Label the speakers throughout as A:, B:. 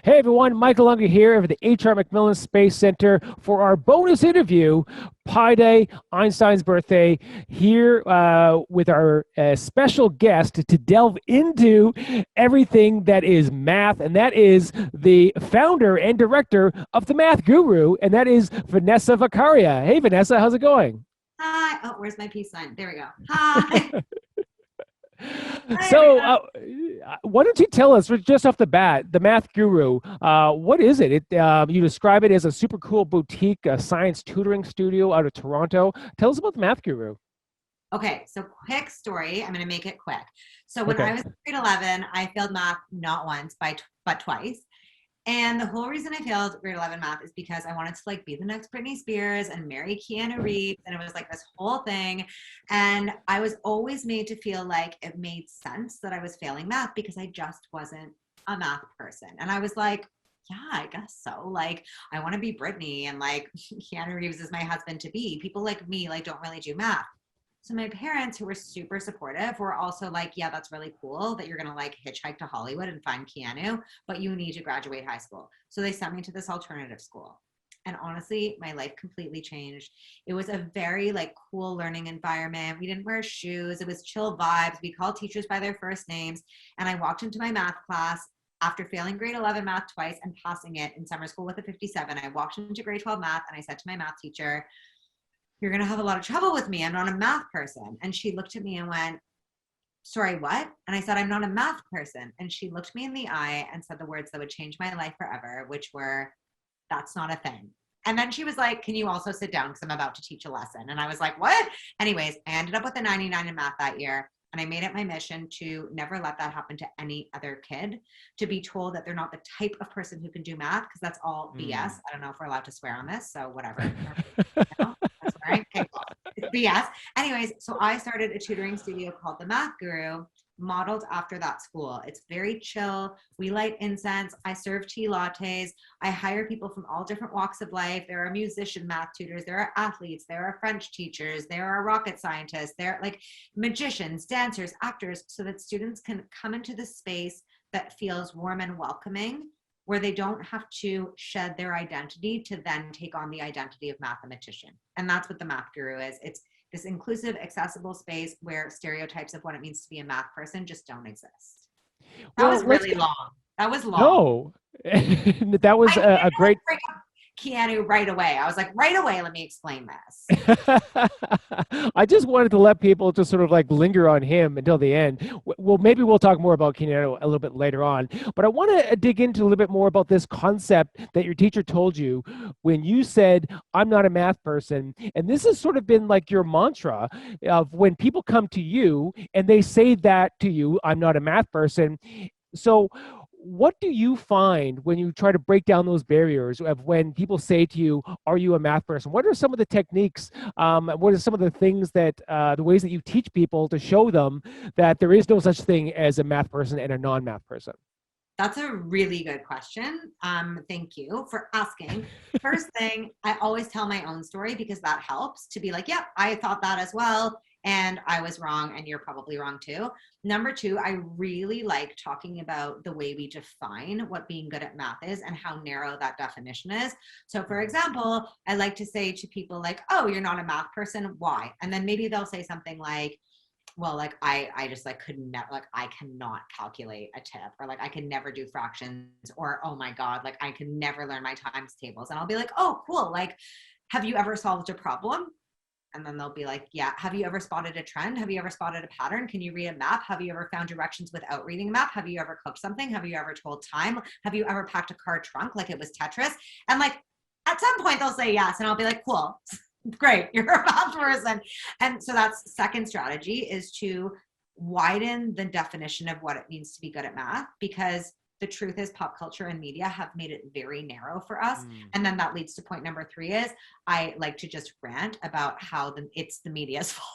A: Hey everyone, Michael Unger here of the H.R. McMillan Space Center for our bonus interview, Pi Day, Einstein's birthday, here with our special guest to delve into everything that is math, and that is the founder and director of the Math Guru, and that is Vanessa Vakharia. Hey Vanessa, how's it going?
B: Hi. Oh, where's my peace sign? There we go. Hi. Hi,
A: So,
B: everyone.
A: why don't you tell us just off the bat, the Math Guru? What is it? You describe it as a super cool boutique science tutoring studio out of Toronto. Tell us about the Math Guru.
B: Okay, so quick story. I'm going to make it quick. So when
A: Okay.
B: I was in grade 11, I failed math not once, but twice. And the whole reason I failed grade 11 math is because I wanted to like be the next Britney Spears and marry Keanu Reeves. And it was like this whole thing. And I was always made to feel like it made sense that I was failing math because I just wasn't a math person. And I was like, yeah, I guess so. Like, I want to be Britney and like Keanu Reeves is my husband to be. People like me, like, don't really do math. So my parents, who were super supportive, were also like, yeah, that's really cool that you're going to like hitchhike to Hollywood and find Keanu, but you need to graduate high school. So they sent me to this alternative school. And honestly, my life completely changed. It was a very like cool learning environment. We didn't wear shoes. It was chill vibes. We called teachers by their first names. And I walked into my math class after failing grade 11 math twice and passing it in summer school with a 57. I walked into grade 12 math and I said to my math teacher, you're going to have a lot of trouble with me. I'm not a math person. And she looked at me and went, sorry, what? And I said, I'm not a math person. And she looked me in the eye and said the words that would change my life forever, which were, that's not a thing. And then she was like, can you also sit down? Because I'm about to teach a lesson. And I was like, what? Anyways, I ended up with a 99 in math that year. And I made it my mission to never let that happen to any other kid, to be told that they're not the type of person who can do math, because that's all BS.
A: Mm.
B: I don't know if we're allowed to swear on this, so whatever. No? I'm swearing? Okay, cool. It's BS. Anyways, so I started a tutoring studio called the Math Guru, modeled after that school. It's very chill. We light incense. I serve tea lattes. I hire people from all different walks of life. There are musician math tutors. There are athletes. There are French teachers. There are rocket scientists. There are like magicians, dancers, actors, so that students can come into the space that feels warm and welcoming, where they don't have to shed their identity to then take on the identity of mathematician. And that's what the Math Guru is. It's this inclusive, accessible space where stereotypes of what it means to be a math person just don't exist. That
A: Well,
B: was really long. That was long.
A: no, that
B: I
A: was
B: didn't
A: a great.
B: bring up Keanu right away. I was like, right away, let me explain this.
A: I just wanted to let people just sort of like linger on him until the end. Well, maybe we'll talk more about Keanu a little bit later on. But I want to dig into a little bit more about this concept that your teacher told you when you said, I'm not a math person. And this has sort of been like your mantra of when people come to you and they say that to you, I'm not a math person. So, what do you find when you try to break down those barriers of when people say to you, are you a math person? What are some of the techniques? What are some of the things that, the ways that you teach people to show them that there is no such thing as a math person and a non-math person?
B: That's a really good question. Thank you for asking. First thing, I always tell my own story because that helps to be like, yep, I thought that as well. And I was wrong, and you're probably wrong too. Number two, I really like talking about the way we define what being good at math is and how narrow that definition is. So, for example, I like to say to people, like, oh, you're not a math person. Why? And then maybe they'll say something like, well, like I just like could never, like I cannot calculate a tip, or like I can never do fractions, or oh my god, like I can never learn my times tables. And I'll be like, oh cool, like have you ever solved a problem? And then they'll be like, yeah. Have you ever spotted a trend? Have you ever spotted a pattern? Can you read a map? Have you ever found directions without reading a map? Have you ever cooked something? Have you ever told time? Have you ever packed a car trunk like it was Tetris? And like at some point they'll say yes, and I'll be like, cool, great, you're a math person. And so that's second strategy, is to widen the definition of what it means to be good at math, because the truth is pop culture and media have made it very narrow for us.
A: Mm.
B: And then that leads to point number three, is I like to just rant about how it's the media's fault.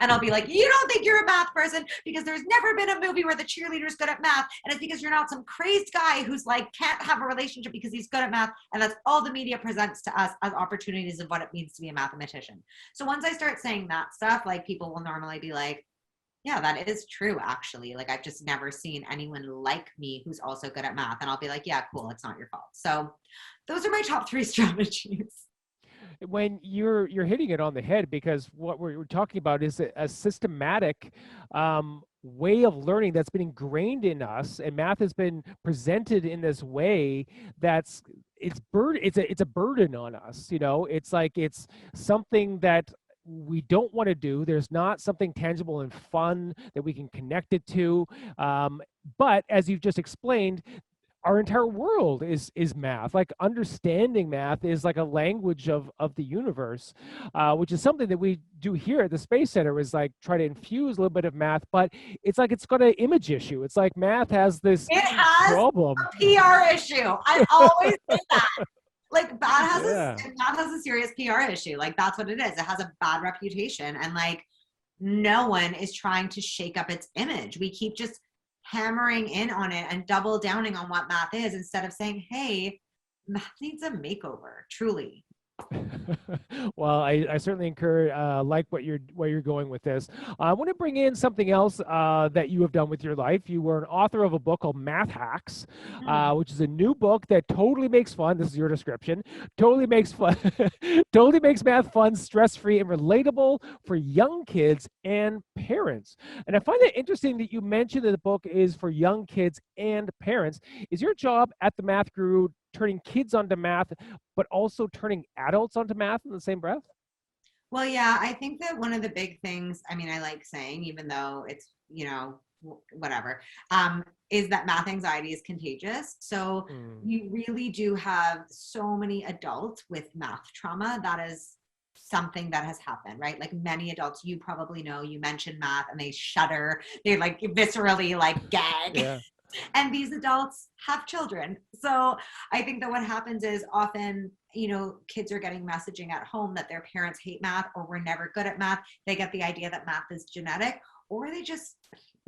B: And I'll be like, you don't think you're a math person because there's never been a movie where the cheerleader's good at math, and it's because you're not some crazed guy who's like can't have a relationship because he's good at math. And that's all the media presents to us as opportunities of what it means to be a mathematician. So once I start saying that stuff, like people will normally be like, Yeah, that is true, actually. Like, I've just never seen anyone like me who's also good at math. And I'll be like, yeah, cool, it's not your fault. So those are my top three strategies.
A: When you're hitting it on the head, because what we're talking about is a systematic way of learning that's been ingrained in us, and math has been presented in this way that's it's a burden on us. It's like it's something that we don't want to do. There's not something tangible and fun that we can connect it to. But as you've just explained, our entire world is math. Like, understanding math is like a language of the universe, which is something that we do here at the Space Center, is like try to infuse a little bit of math. But it's like it's got an image issue. It's like math has this
B: It has
A: problem.
B: a PR issue. I always say that. Like,
A: Yeah.
B: math has a serious PR issue. Like, that's what it is. It has a bad reputation. And like, no one is trying to shake up its image. We keep just hammering in on it and double downing on what math is, instead of saying, hey, math needs a makeover, truly.
A: Well, I certainly like where you're going with this. I want to bring in something else that you have done with your life. You were an author of a book called Math Hacks,
B: Mm.
A: which is a new book that totally makes fun. This is your description. Totally makes fun. Totally makes math fun, stress-free, and relatable for young kids and parents. And I find it interesting that you mentioned that the book is for young kids and parents. Is your job at the Math Guru turning kids onto math, but also turning adults onto math in the same breath?
B: Well, yeah, I think that one of the big things, I mean, I like saying, even though it's, whatever, is that math anxiety is contagious. So
A: Mm.
B: you really do have so many adults with math trauma. That is something that has happened, right? Like, many adults, you probably know, you mention math and they shudder. They like viscerally like gag.
A: Yeah.
B: And these adults have children. So I think that what happens is often, kids are getting messaging at home that their parents hate math or were never good at math. They get the idea that math is genetic, or they just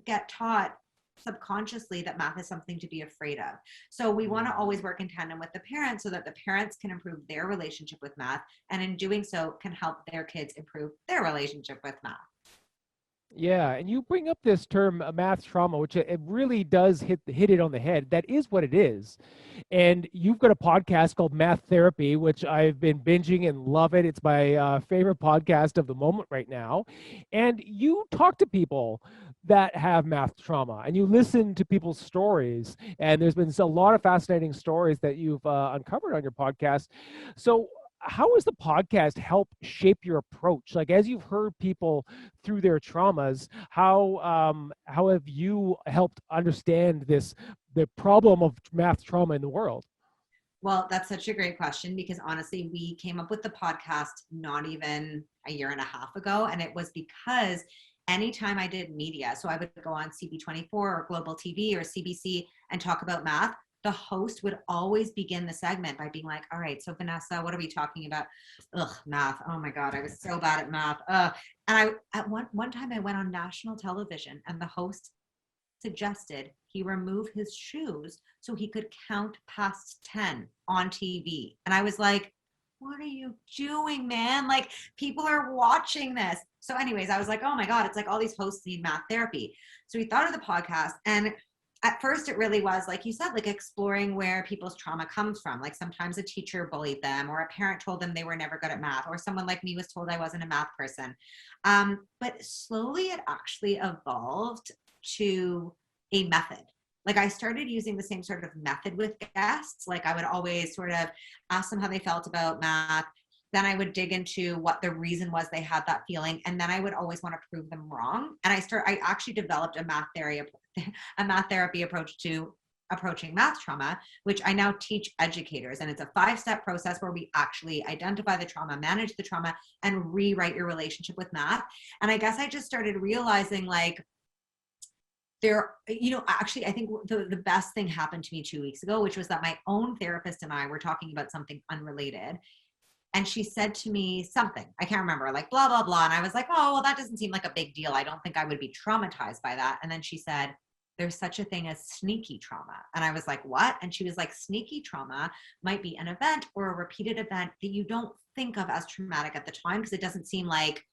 B: get taught subconsciously that math is something to be afraid of. So we want to
A: Mm.
B: always work in tandem with the parents, so that the parents can improve their relationship with math, and in doing so can help their kids improve their relationship with math.
A: Yeah, and you bring up this term, math trauma, which it really does hit it on the head. That is what it is. And you've got a podcast called Math Therapy, which I've been binging and love it. It's my favorite podcast of the moment right now. And you talk to people that have math trauma, and you listen to people's stories. And there's been a lot of fascinating stories that you've uncovered on your podcast. So, how has the podcast helped shape your approach? Like, as you've heard people through their traumas, how have you helped understand the problem of math trauma in the world?
B: Well, that's such a great question, because honestly, we came up with the podcast not even a year and a half ago. And it was because anytime I did media, so I would go on CB24 or Global TV or CBC and talk about math, the host would always begin the segment by being like, all right, so Vanessa, what are we talking about? Ugh, math. Oh my God, I was so bad at math. And at one time I went on national television, and the host suggested he remove his shoes so he could count past 10 on TV. And I was like, what are you doing, man? Like, people are watching this. So, anyways, I was like, oh my God, it's like all these hosts need math therapy. So we thought of the podcast. And at first, it really was, like you said, like exploring where people's trauma comes from. Like, sometimes a teacher bullied them, or a parent told them they were never good at math, or someone like me was told I wasn't a math person. But slowly it actually evolved to a method. Like, I started using the same sort of method with guests. Like, I would always sort of ask them how they felt about math. Then I would dig into what the reason was they had that feeling. And then I would always want to prove them wrong. And I actually developed a math therapy approach to approaching math trauma, which I now teach educators. And it's a 5-step process where we actually identify the trauma, manage the trauma, and rewrite your relationship with math. And I guess I just started realizing, like, actually, I think the best thing happened to me 2 weeks ago, which was that my own therapist and I were talking about something unrelated. And she said to me something, I can't remember, like blah, blah, blah. And I was like, oh, well, that doesn't seem like a big deal. I don't think I would be traumatized by that. And then she said, there's such a thing as sneaky trauma. And I was like, what? And she was like, sneaky trauma might be an event or a repeated event that you don't think of as traumatic at the time, because it doesn't seem like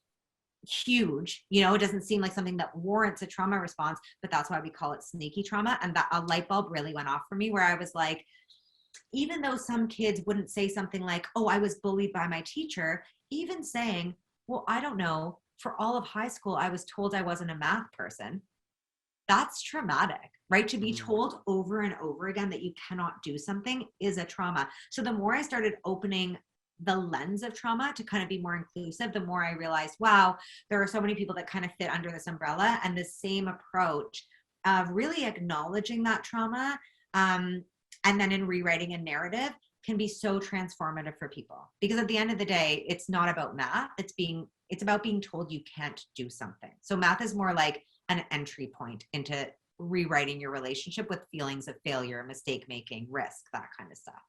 B: huge, you know, it doesn't seem like something that warrants a trauma response, but that's why we call it sneaky trauma. And that a light bulb really went off for me, where I was like, even though some kids wouldn't say something like, oh, I was bullied by my teacher, even saying, well, I don't know, for all of high school, I was told I wasn't a math person. That's traumatic, right? To be
A: Mhm.
B: told over and over again that you cannot do something is a trauma. So the more I started opening the lens of trauma to kind of be more inclusive, the more I realized, wow, there are so many people that kind of fit under this umbrella. And the same approach of really acknowledging that trauma, and then in rewriting a narrative, can be so transformative for people. Because at the end of the day, it's not about math. It's about being told you can't do something. So math is more like an entry point into rewriting your relationship with feelings of failure, mistake making, risk, that kind of stuff.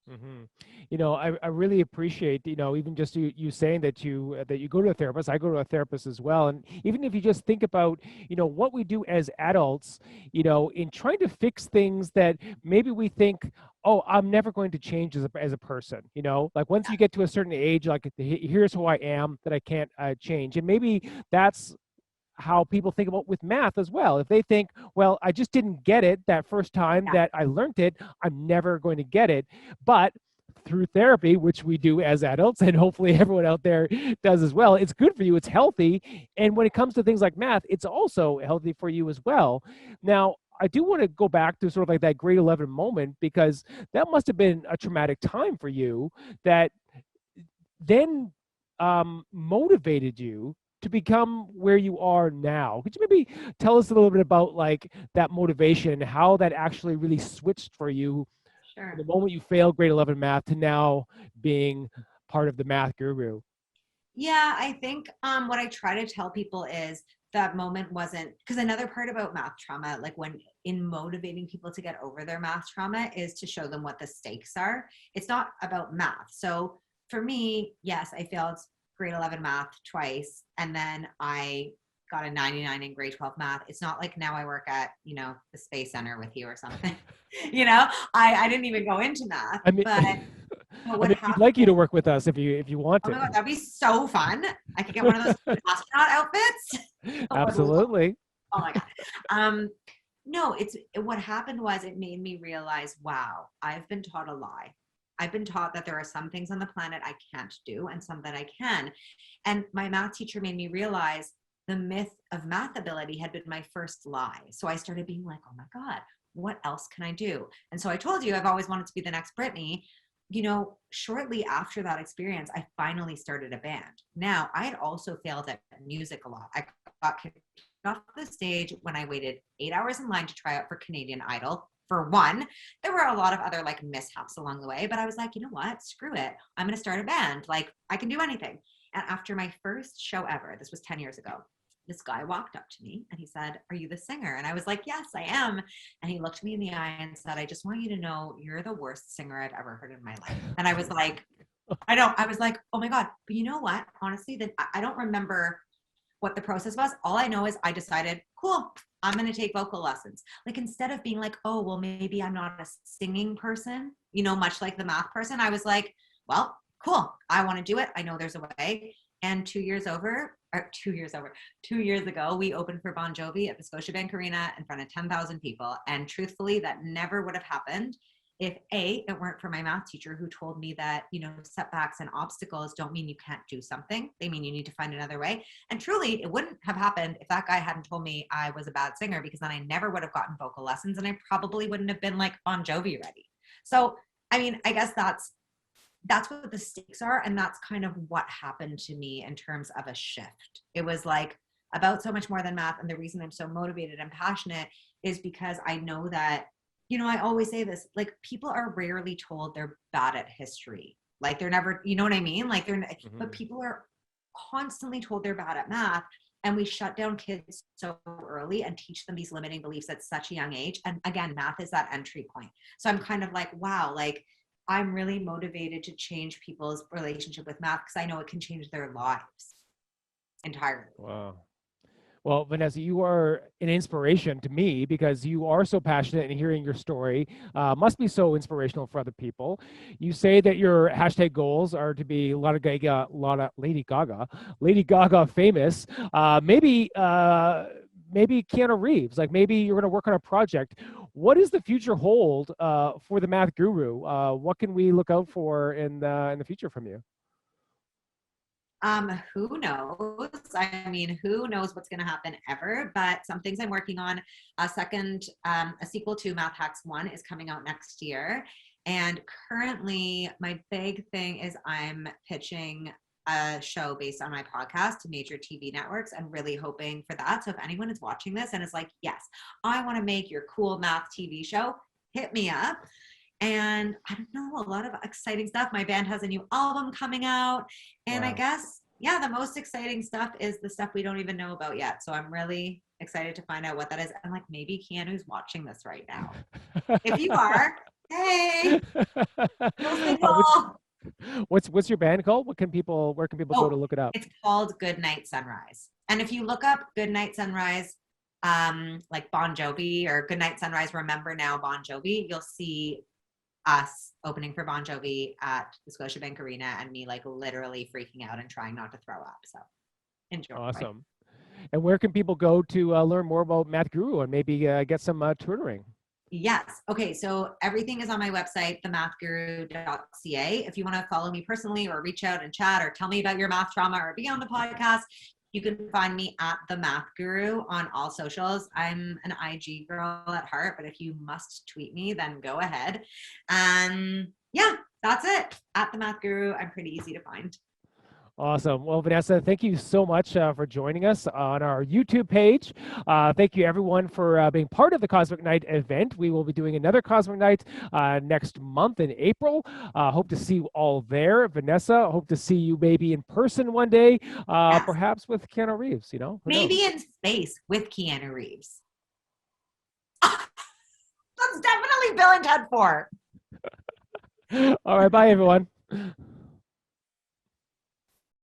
A: Hmm. I really appreciate, even just you saying that you go to a therapist. I go to a therapist as well. And even if you just think about, what we do as adults, in trying to fix things that maybe we think, oh, I'm never going to change as a person, like once you get to a certain age, like here's who I am that I can't change. And maybe that's how people think about with math as well. If they think, well, I just didn't get it that first time
B: Yeah,
A: that I learned it, I'm never going to get it. But through therapy, which we do as adults, and hopefully everyone out there does as well, it's good for you, it's healthy. And when it comes to things like math, it's also healthy for you as well. Now, I do want to go back to sort of like that grade 11 moment, because that must have been a traumatic time for you that then motivated you to become where you are now. Could you maybe tell us a little bit about like that motivation, how that actually really switched for you from the
B: sure.
A: moment you failed grade 11 math to now being part of the math guru?
B: Yeah, I think what I try to tell people is that moment wasn't, because another part about math trauma, like when in motivating people to get over their math trauma, is to show them what the stakes are. It's not about math. So for me, yes, I failed grade 11 math twice, and then I got a 99 in grade 12 math. It's not like now I work at, the Space Center with you or something. I didn't even go into math,
A: I mean,
B: but
A: I
B: what
A: mean, we'd like you to
B: happened.
A: work with us if you want
B: Oh my
A: to.
B: God, that'd be so fun. I could get one of those astronaut outfits. I would love.
A: Absolutely.
B: Oh my God. Um, no, what happened was it made me realize, wow, I've been taught a lie. I've been taught that there are some things on the planet I can't do and some that I can. And my math teacher made me realize the myth of math ability had been my first lie. So I started being like, oh my God, what else can I do? And so I told you I've always wanted to be the next Britney. Shortly after that experience, I finally started a band. Now, I had also failed at music a lot. I got kicked off the stage when I waited 8 hours in line to try out for Canadian Idol. For one, there were a lot of other like mishaps along the way, but I was like, you know what? Screw it. I'm going to start a band. Like, I can do anything. And after my first show ever, this was 10 years ago, this guy walked up to me and he said, are you the singer? And I was like, yes, I am. And he looked me in the eye and said, I just want you to know you're the worst singer I've ever heard in my life. And I was like, I was like, oh my God. But you know what? Honestly, then I don't remember what the process was. All I know is I decided, cool, I'm going to take vocal lessons. Like instead of being like, oh, well, maybe I'm not a singing person, much like the math person, I was like, well, cool, I want to do it. I know there's a way. And 2 years ago, we opened for Bon Jovi at the Scotiabank Arena in front of 10,000 people. And truthfully, that never would have happened if it weren't for my math teacher who told me that, setbacks and obstacles don't mean you can't do something. They mean you need to find another way. And truly, it wouldn't have happened if that guy hadn't told me I was a bad singer, because then I never would have gotten vocal lessons and I probably wouldn't have been like Bon Jovi ready. So, I mean, I guess that's what the stakes are. And that's kind of what happened to me in terms of a shift. It was like about so much more than math. And the reason I'm so motivated and passionate is because I know that, I always say this, like people are rarely told they're bad at history. Like they're never, you know what I mean? Like but
A: Mhm.
B: people are constantly told they're bad at math. And we shut down kids so early and teach them these limiting beliefs at such a young age. And again, math is that entry point. So I'm kind of like, wow, like I'm really motivated to change people's relationship with math because I know it can change their lives entirely.
A: Wow. Well, Vanessa, you are an inspiration to me because you are so passionate, and hearing your story must be so inspirational for other people. You say that your hashtag goals are to be Lady Gaga famous. Maybe Keanu Reeves. Like maybe you're going to work on a project. What does the future hold for the Math Guru? What can we look out for in the future from you?
B: Who knows? I mean, who knows what's going to happen ever? But some things I'm working on. A sequel to Math Hacks 1 is coming out next year. And currently, my big thing is I'm pitching a show based on my podcast to major TV networks and really hoping for that. So if anyone is watching this and is like, yes, I want to make your cool math TV show, hit me up. And I don't know, a lot of exciting stuff. My band has a new album coming out. And I
A: Wow.
B: guess, yeah, the most exciting stuff is the stuff we don't even know about yet. So I'm really excited to find out what that is. And like maybe Keanu's watching this right now. If you are, hey, still
A: Uh, what's
B: single.
A: what's your band called? Where can people go to
B: Oh,
A: look it up?
B: it's called Good Night Sunrise. And if you look up Good Night Sunrise, like Bon Jovi or Good Night Sunrise, Remember Now Bon Jovi, you'll see us opening for Bon Jovi at the Scotiabank Arena and me like literally freaking out and trying not to throw up. So enjoy.
A: Awesome. And where can people go to learn more about Math Guru and maybe get some tutoring?
B: Yes. Okay. So everything is on my website, themathguru.ca. If you want to follow me personally or reach out and chat or tell me about your math trauma or be on the podcast, you can find me at the Math Guru on all socials. I'm an IG girl at heart, but if you must tweet me, then go ahead. Yeah, that's it. At the Math Guru, I'm pretty easy to find.
A: Awesome. Well, Vanessa, thank you so much for joining us on our YouTube page. Thank you, everyone, for being part of the Cosmic Night event. We will be doing another Cosmic Night next month in April. Hope to see you all there. Vanessa, hope to see you maybe in person one day,
B: Yes.
A: perhaps with Keanu Reeves. Who
B: Maybe
A: knows?
B: in space with Keanu Reeves. That's definitely Bill and Ted 4.
A: All right. Bye, everyone.